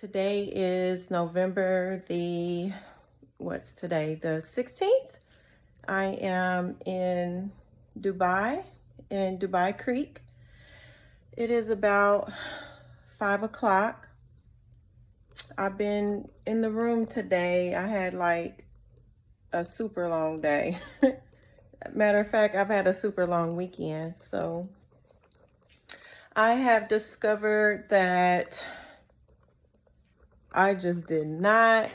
Today is November what's today? The 16th. I am in Dubai Creek. It is about 5 o'clock. I've been in the room today. I had like a super long day. Matter of fact, I've had a super long weekend. So I have discovered that I just did not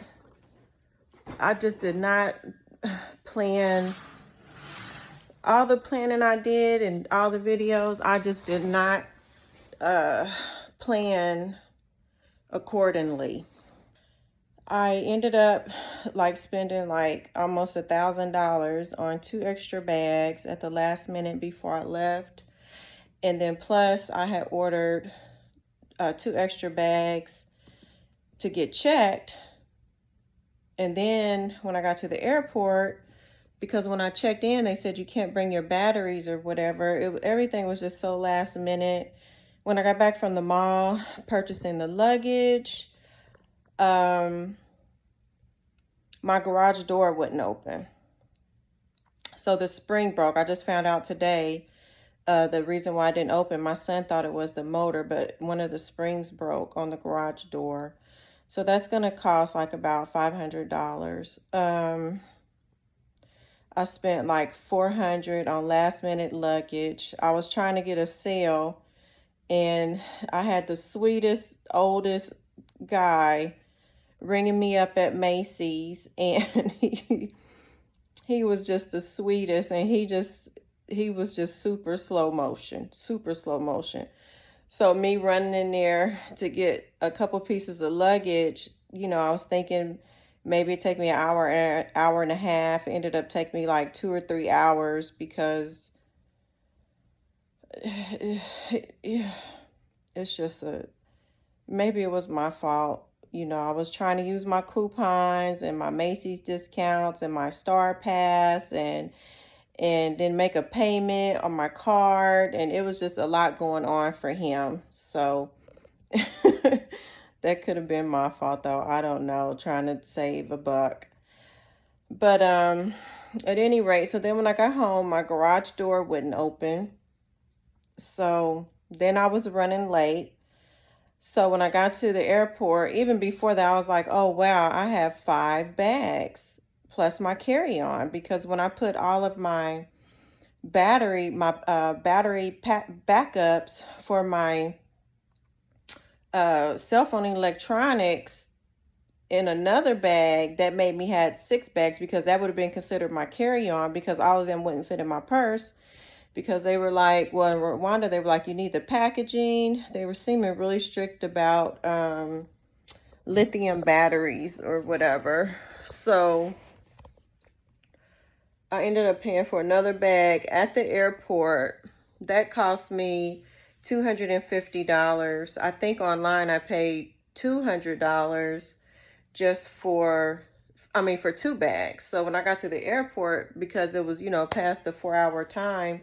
plan all the planning I did and all the videos. I just did not plan accordingly. I ended up like spending like almost $1,000 on 2 extra bags at the last minute before I left. And then plus I had ordered 2 extra bags to get checked. And then when I got to the airport, because when I checked in, they said you can't bring your batteries or whatever. Everything was just so last minute. When I got back from the mall, purchasing the luggage, my garage door wouldn't open. So the spring broke. I just found out today the reason why it didn't open. My son thought it was the motor, but one of the springs broke on the garage door. So that's going to cost like about $500. I spent like $400 on last minute luggage. I was trying to get a sale, and I had the sweetest, oldest guy ringing me up at Macy's, and he was just the sweetest, and he was just super slow motion. So me running in there to get a couple pieces of luggage, I was thinking maybe it'd take me an hour and a half. It ended up taking me like 2 or 3 hours because it's just maybe it was my fault. I was trying to use my coupons and my Macy's discounts and my Star Pass and then make a payment on my card, and it was just a lot going on for him. So that could have been my fault though. I don't know, trying to save a buck. But at any rate, so then when I got home, my garage door wouldn't open. So then I was running late. So when I got to the airport, even before that, I was like, oh, wow, I have 5 bags plus my carry-on, because when I put all of my battery backups for my cell phone and electronics in another bag, that made me had 6 bags, because that would have been considered my carry-on, because all of them wouldn't fit in my purse. Because they were like, well, in Rwanda, they were like, you need the packaging. They were seeming really strict about lithium batteries or whatever. So I ended up paying for another bag at the airport. That cost me $250. I think online I paid $200 just for 2 bags. So when I got to the airport, because it was, past the 4-hour time,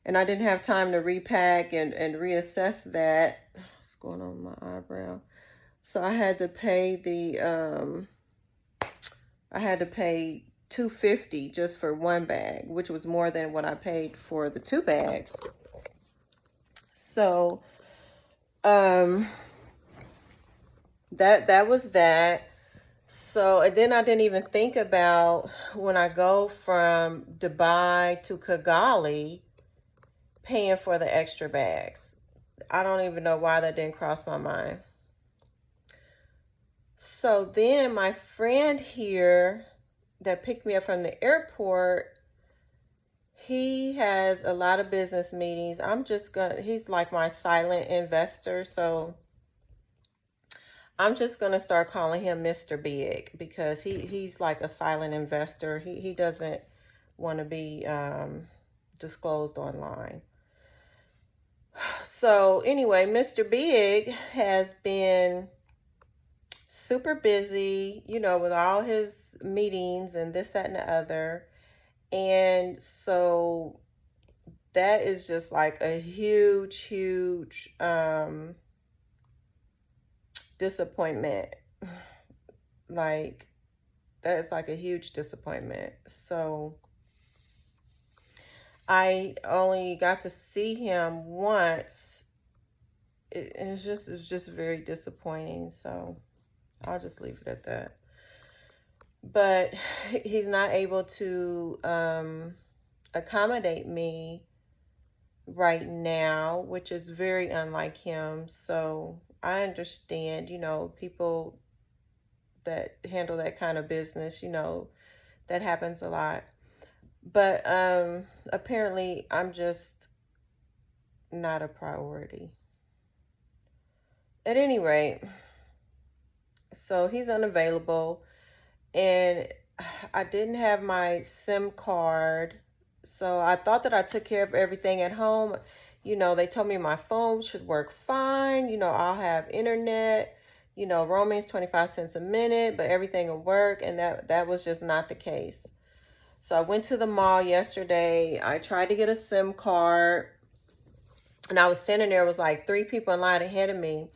and I didn't have time to repack and reassess that. What's going on with my eyebrow? So I had to pay $250 just for 1 bag, which was more than what I paid for the 2 bags. So that was that. So, and then I didn't even think about when I go from Dubai to Kigali, paying for the extra bags. I don't even know why that didn't cross my mind. So then my friend here that picked me up from the airport, he has a lot of business meetings. He's like my silent investor. So I'm just going to start calling him Mr. Big, because he's like a silent investor. He doesn't want to be disclosed online. So anyway, Mr. Big has been super busy, with all his meetings and this, that, and the other. And so that is just like a huge disappointment. Like, that is like a huge disappointment. So I only got to see him once. And it's just very disappointing. So I'll just leave it at that. But he's not able to accommodate me right now, which is very unlike him. So I understand, people that handle that kind of business, that happens a lot. But apparently I'm just not a priority. At any rate, so he's unavailable, and I didn't have my SIM card. So I thought that I took care of everything at home. They told me my phone should work fine. I'll have internet, roaming's 25 cents a minute, but everything will work. And that was just not the case. So I went to the mall yesterday. I tried to get a SIM card, and I was standing there. It was like three people in line ahead of me.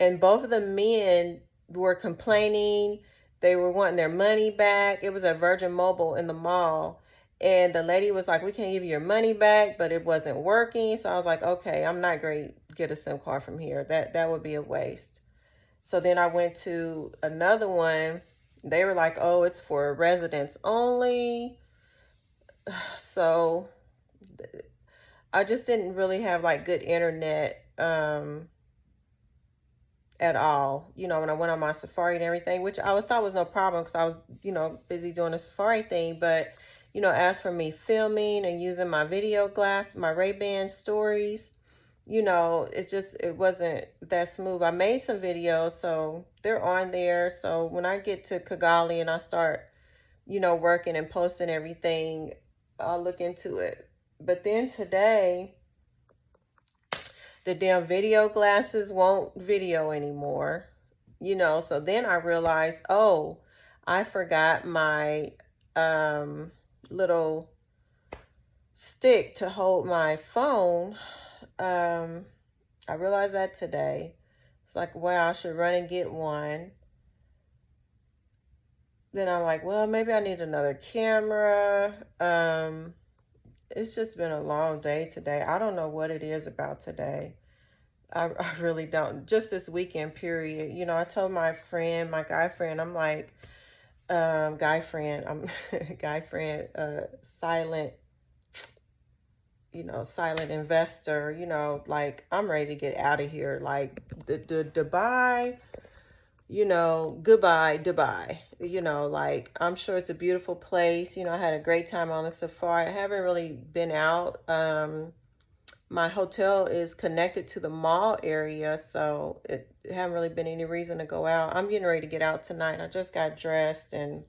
And both of the men were complaining. They were wanting their money back. It was at Virgin Mobile in the mall. And the lady was like, we can't give you your money back, but it wasn't working. So I was like, okay, I'm not going to get a SIM card from here. That would be a waste. So then I went to another one. They were like, oh, it's for residents only. So I just didn't really have like good internet at all, when I went on my Safari and everything, which I thought was no problem because I was, busy doing the Safari thing. But, as for me filming and using my video glass, my Ray-Ban stories, it wasn't that smooth. I made some videos, so they're on there. So when I get to Kigali and I start, working and posting everything, I'll look into it. But then today, the damn video glasses won't video anymore, so then I realized, oh, I forgot my little stick to hold my phone. I realized that today. It's like, wow, I should run and get one. Then I'm like, well, maybe I need another camera. It's just been a long day today. I don't know what it is about today. I really don't. Just this weekend period. I told my friend, my guy friend, I'm like, guy friend, I'm guy friend, silent, silent investor, like I'm ready to get out of here. Like the Dubai, goodbye, Dubai. Like I'm sure it's a beautiful place. I had a great time on the safari. I haven't really been out. My hotel is connected to the mall area, so it haven't really been any reason to go out. I'm getting ready to get out tonight. I just got dressed, and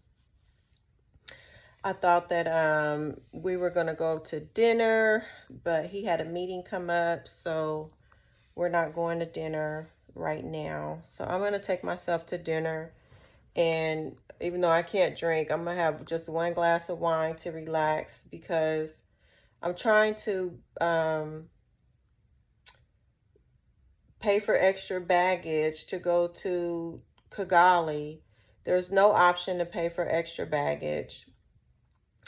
I thought that we were going to go to dinner, but he had a meeting come up, so we're not going to dinner right now. So I'm going to take myself to dinner, and even though I can't drink, I'm going to have just one glass of wine to relax because I'm trying to pay for extra baggage to go to Kigali. There's no option to pay for extra baggage.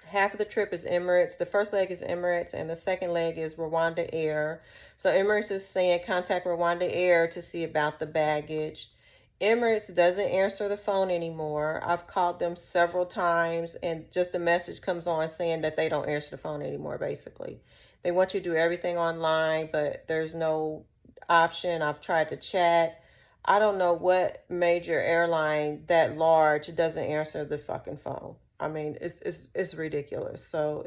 Half of the trip is Emirates. The first leg is Emirates, and the second leg is Rwanda Air. So Emirates is saying contact Rwanda Air to see about the baggage. Emirates doesn't answer the phone anymore. I've called them several times, and just a message comes on saying that they don't answer the phone anymore, basically. They want you to do everything online, but there's no option. I've tried to chat. I don't know what major airline that large doesn't answer the fucking phone. I mean, it's ridiculous. So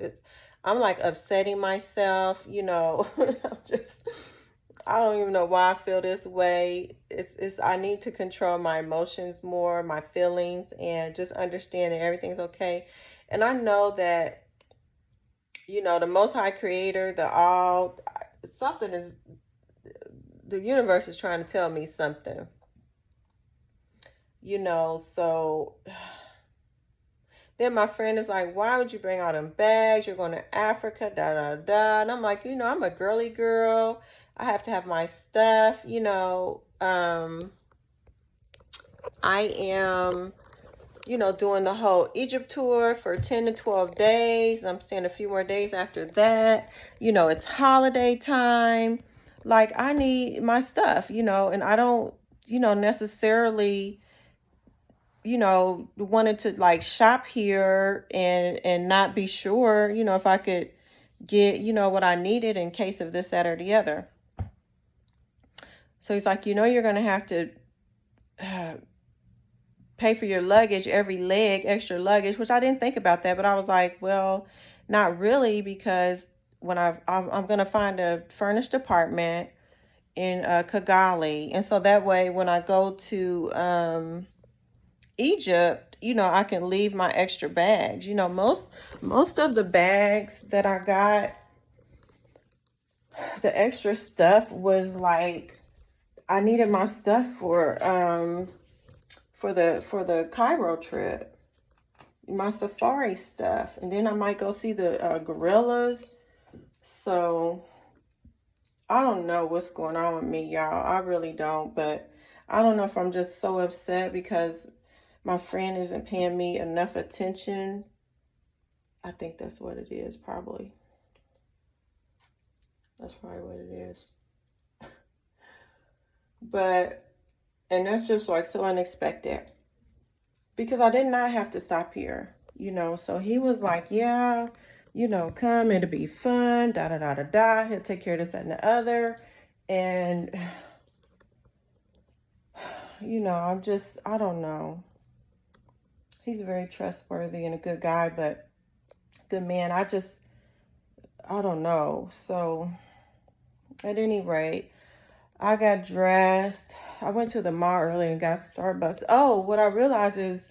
I'm like upsetting myself, I don't even know why I feel this way. I need to control my emotions more, my feelings, and just understand that everything's okay. And I know that, the Most High Creator, something is, the universe is trying to tell me something, so then my friend is like, why would you bring all them bags? You're going to Africa, da, da, da. And I'm like, I'm a girly girl. I have to have my stuff, I am, doing the whole Egypt tour for 10 to 12 days. I'm staying a few more days after that. It's holiday time. Like, I need my stuff, and I don't, necessarily, wanted to like shop here and not be sure, if I could get, what I needed in case of this, that, or the other. So he's like, you're going to have to uh, pay for your luggage, every leg, extra luggage, which I didn't think about that, but I was like, well, not really, because when I'm going to find a furnished apartment in Kigali. And so that way, when I go to Egypt, I can leave my extra bags. Most of the bags that I got, the extra stuff was like I needed my stuff for the Cairo trip, my safari stuff, and then I might go see the gorillas. So I don't know what's going on with me, y'all. I really don't, but I don't know if I'm just so upset because my friend isn't paying me enough attention. I think that's what it is, probably. That's probably what it is. But, and that's just like so unexpected because I did not have to stop here, So he was like, yeah, come, it'll be fun, da da da da da. He'll take care of this, that, and the other. And, I don't know. He's very trustworthy and a good guy, but good man. I don't know. So, at any rate, I got dressed. I went to the mall earlier and got Starbucks. Oh, what I realized is,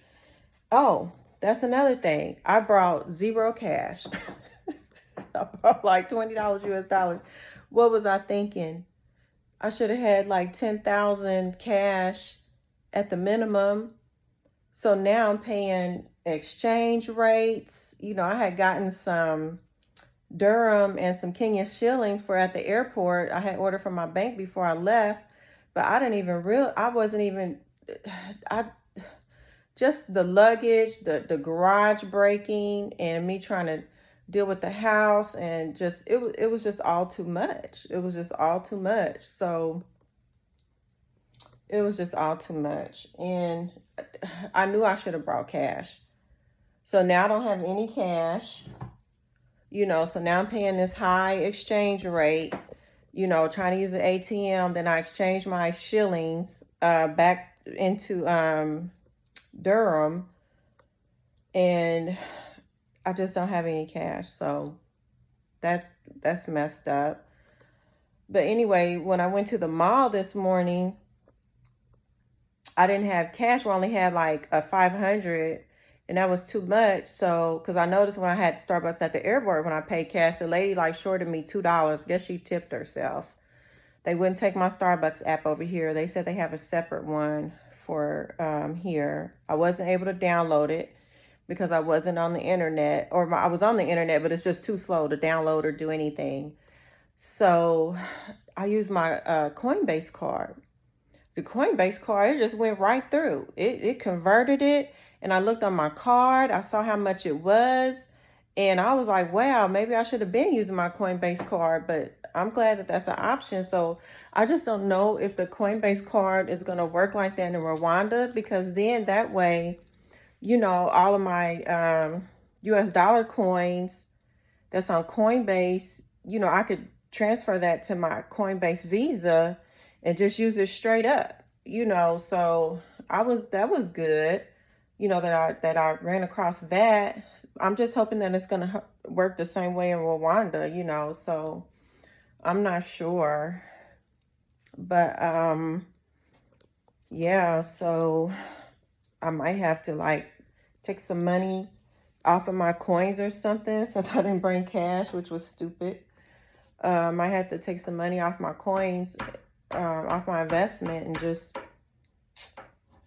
oh, that's another thing. I brought zero cash. I brought like $20 US dollars. What was I thinking? I should have had like 10,000 cash at the minimum. So now I'm paying exchange rates. I had gotten some Durham and some Kenyan shillings for at the airport. I had ordered from my bank before I left, but I wasn't even, I just the luggage, the garage breaking, and me trying to deal with the house, and just it was just all too much. It was just all too much. So it was just all too much, and I knew I should have brought cash. So now I don't have any cash. So now I'm paying this high exchange rate. Trying to use the ATM. Then I exchange my shillings back into Durham, and I just don't have any cash. So that's messed up. But anyway, when I went to the mall this morning, I didn't have cash. We only had like a 500, and that was too much. So, because I noticed when I had Starbucks at the airport, when I paid cash, the lady like shorted me $2. Guess she tipped herself. They wouldn't take my Starbucks app over here. They said they have a separate one for here. I wasn't able to download it because I wasn't on the internet, or I was on the internet, but it's just too slow to download or do anything. So I used my Coinbase card. The Coinbase card, it just went right through. It converted it, and I looked on my card. I saw how much it was, and I was like, wow, maybe I should have been using my Coinbase card, but I'm glad that that's an option. So I just don't know if the Coinbase card is going to work like that in Rwanda, because then that way, all of my US dollar coins that's on Coinbase, I could transfer that to my Coinbase Visa and just use it straight up, So that was good, that I ran across that. I'm just hoping that it's gonna work the same way in Rwanda, So I'm not sure, but yeah. So I might have to like take some money off of my coins or something, since I didn't bring cash, which was stupid. I had to take some money off my coins, off my investment, and just,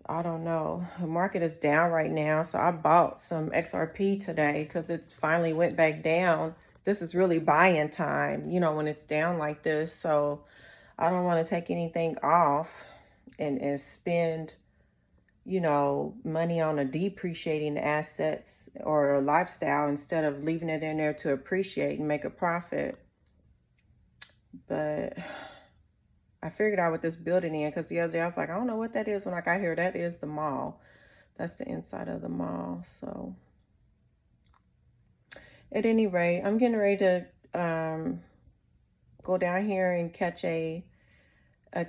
I don't know. The market is down right now, so I bought some XRP today because it's finally went back down. This is really buying time, when it's down like this. So I don't want to take anything off and spend, you know, money on a depreciating assets or a lifestyle instead of leaving it in there to appreciate and make a profit. But I figured out what this building in because the other day I was like, I don't know what that is. When I got here, that is the mall. That's the inside of the mall. So at any rate, I'm getting ready to go down here and catch a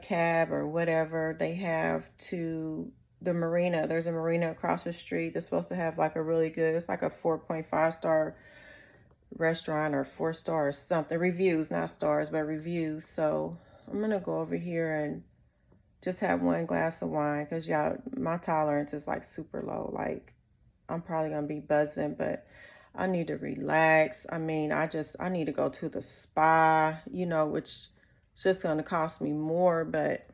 cab or whatever they have to the marina. There's a marina across the street that's supposed to have like a really good, it's like a 4.5 star restaurant or 4 star or something. Reviews, not stars, but reviews. So I'm gonna go over here and just have one glass of wine because y'all, my tolerance is like super low. Like I'm probably gonna be buzzing, but I need to relax. I mean, I need to go to the spa, you know, which is just gonna cost me more, but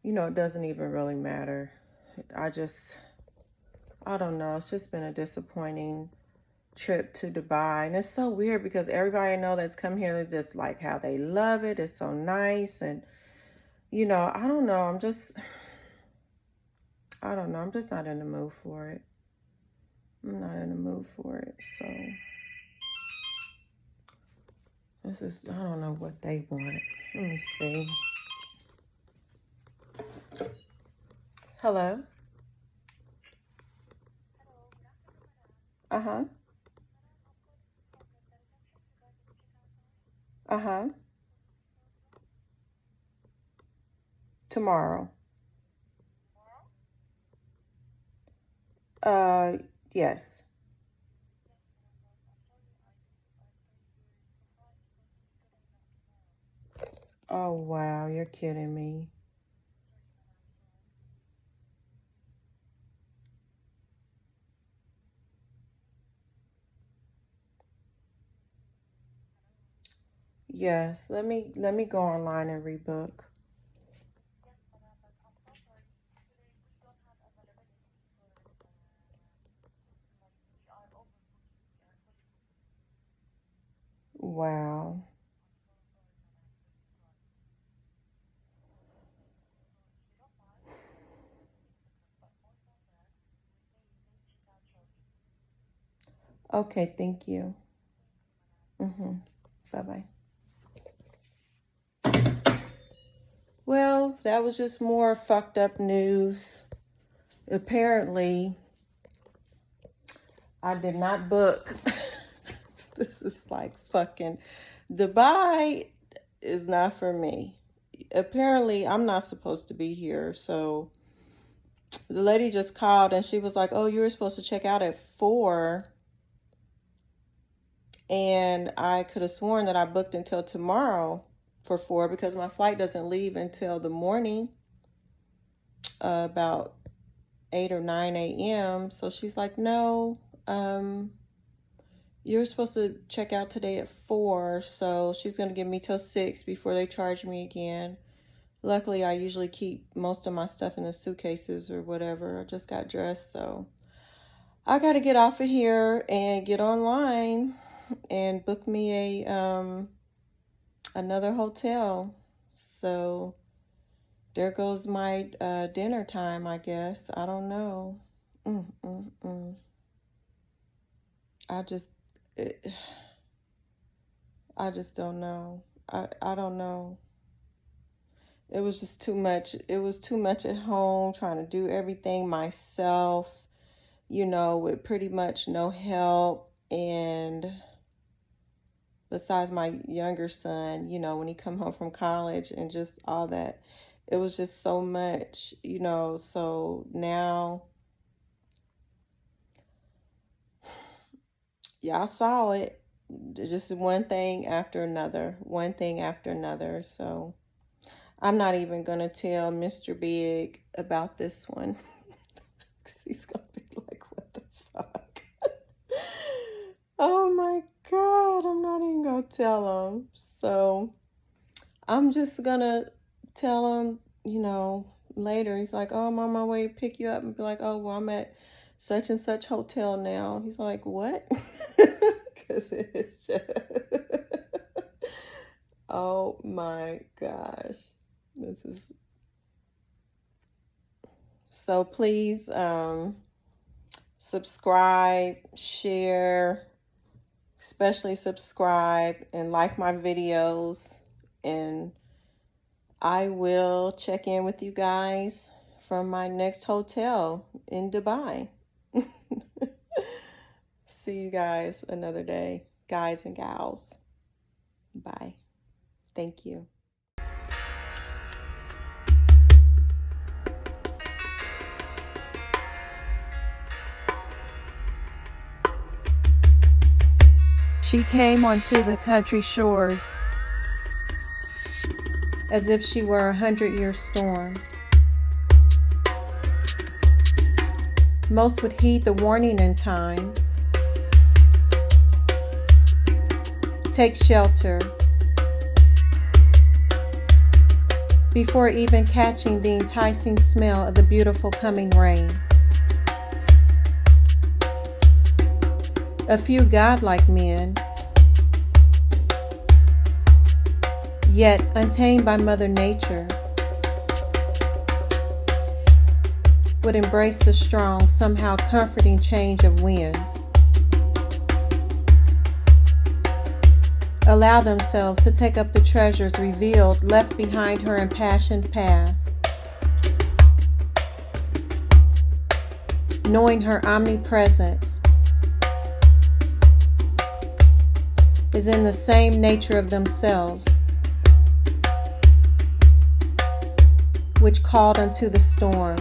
you know, it doesn't even really matter. I don't know. It's just been a disappointing trip to Dubai. And it's so weird because everybody I know that's come here, they just like how they love it. It's so nice. And, you know, I don't know. I don't know. I'm just not in the mood for it. I'm not in the mood for it. So this is, I don't know what they want. Let me see. Hello? Uh-huh. Uh-huh. Tomorrow. Uh, yes. Oh, wow. You're kidding me. Yes. Let me go online and rebook. Wow. Okay, thank you. Mm-hmm. Bye-bye. Well, that was just more fucked up news. Apparently, I did not book. This is like fucking Dubai is not for me. Apparently, I'm not supposed to be here. So the lady just called and she was like, "Oh, you were supposed to check out at 4." And I could have sworn that I booked until tomorrow for 4 because my flight doesn't leave until the morning, about 8 or 9 a.m. So she's like, no, you're supposed to check out today at 4. So she's going to give me till 6 before they charge me again. Luckily, I usually keep most of my stuff in the suitcases or whatever. I just got dressed. So I got to get off of here and get online and book me another hotel. So there goes my dinner time, I guess. I don't know. Mm, mm, mm. I just, it, I just don't know. I don't know. It was just too much. It was too much at home trying to do everything myself, you know, with pretty much no help. And besides my younger son, you know, when he come home from college and just all that, it was just so much, you know. So now y'all saw it. Just one thing after another, one thing after another. So I'm not even going to tell Mr. Big about this one. 'Cause he's going to be like, what the fuck? Oh my God. I'm not even going to tell him. So I'm just going to tell him, you know, later. He's like, oh, I'm on my way to pick you up, and be like, oh, well, I'm at such and such hotel now. He's like, what? Because it's just, oh my gosh. This is So please subscribe, share, especially subscribe and like my videos. And I will check in with you guys from my next hotel in Dubai. See you guys another day, guys and gals. Bye. Thank you. She came onto the country shores as if she were 100-year storm. Most would heed the warning in time, take shelter, before even catching the enticing smell of the beautiful coming rain. A few godlike men, yet untamed by Mother Nature, would embrace the strong, somehow comforting change of winds. Allow themselves to take up the treasures revealed, left behind her impassioned path. Knowing her omnipresence is in the same nature of themselves, which called unto the storm.